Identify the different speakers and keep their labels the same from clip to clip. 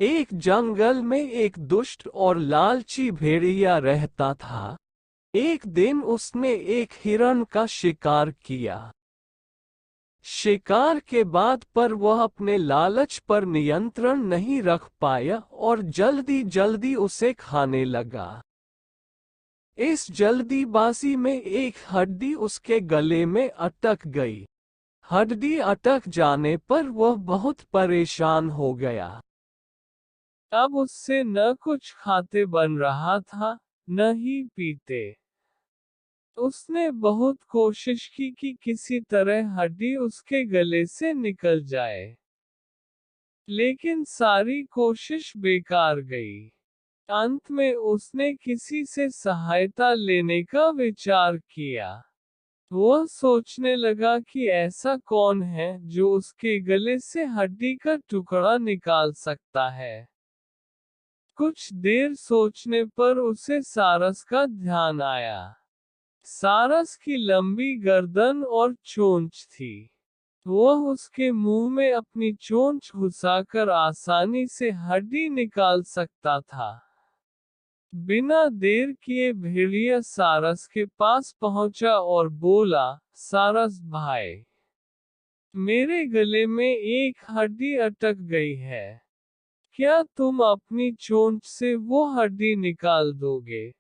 Speaker 1: एक जंगल में एक दुष्ट और लालची भेड़िया रहता था। एक दिन उसने एक हिरण का शिकार किया। शिकार के बाद पर वह अपने लालच पर नियंत्रण नहीं रख पाया और जल्दी जल्दी उसे खाने लगा। इस जल्दीबाजी में एक हड्डी उसके गले में अटक गई। हड्डी अटक जाने पर वह बहुत परेशान हो गया। अब उससे न कुछ खाते बन रहा था, न ही पीते। उसने बहुत कोशिश की कि किसी तरह हड्डी उसके गले से निकल जाए, लेकिन सारी कोशिश बेकार गई। अंत में उसने किसी से सहायता लेने का विचार किया। वह सोचने लगा कि ऐसा कौन है जो उसके गले से हड्डी का टुकड़ा निकाल सकता है। कुछ देर सोचने पर उसे सारस का ध्यान आया। सारस की लंबी गर्दन और चोंच थी। वह उसके मुंह में अपनी चोंच घुसाकर आसानी से हड्डी निकाल सकता था। बिना देर किए भेड़िया सारस के पास पहुंचा और बोला, सारस भाई, मेरे गले में एक हड्डी अटक गई है। क्या तुम अपनी चोंच से वो हड्डी निकाल दोगे?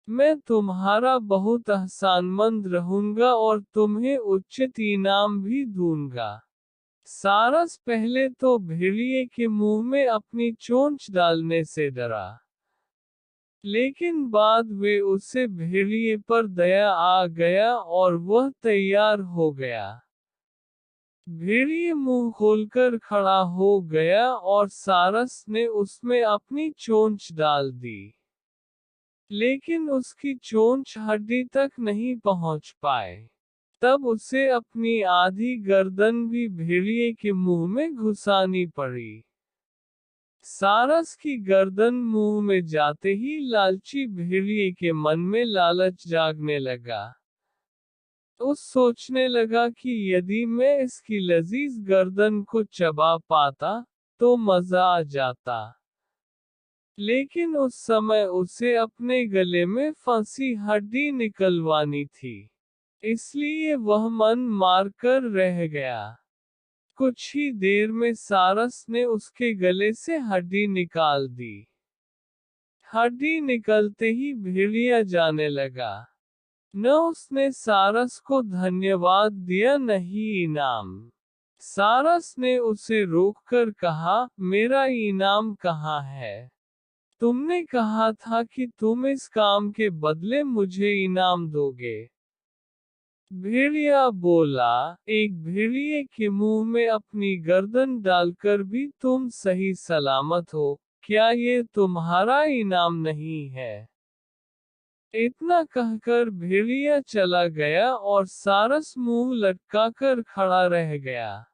Speaker 1: मैं तुम्हारा बहुत एहसानमंद रहूंगा और तुम्हें उचित इनाम भी दूंगा। सारस पहले तो भेड़िए के मुंह में अपनी चोंच डालने से डरा, लेकिन बाद वे उसे भेड़िए पर दया आ गया और वह तैयार हो गया। भेड़िए मुंह खोलकर खड़ा हो गया और सारस ने उसमें अपनी चोंच डाल दी, लेकिन उसकी चोंच हड्डी तक नहीं पहुंच पाए। तब उसे अपनी आधी गर्दन भी भेड़िए के मुंह में घुसानी पड़ी। सारस की गर्दन मुंह में जाते ही लालची भेड़िए के मन में लालच जागने लगा। उस सोचने लगा कि यदि मैं इसकी लजीज गर्दन को चबा पाता तो मजा आ जाता। लेकिन उस समय उसे अपने गले में फंसी हड्डी निकलवानी थी, इसलिए वह मन मारकर रह गया। कुछ ही देर में सारस ने उसके गले से हड्डी निकाल दी। हड्डी निकलते ही भेड़िया जाने लगा। न उसने सारस को धन्यवाद दिया न ही इनाम। सारस ने उसे रोककर कहा, मेरा इनाम कहाँ है? तुमने कहा था कि तुम इस काम के बदले मुझे इनाम दोगे। भेड़िया बोला, एक भेड़िए के मुंह में अपनी गर्दन डालकर भी तुम सही सलामत हो, क्या ये तुम्हारा इनाम नहीं है? इतना कहकर भेड़िया चला गया और सारस मुंह लटकाकर खड़ा रह गया।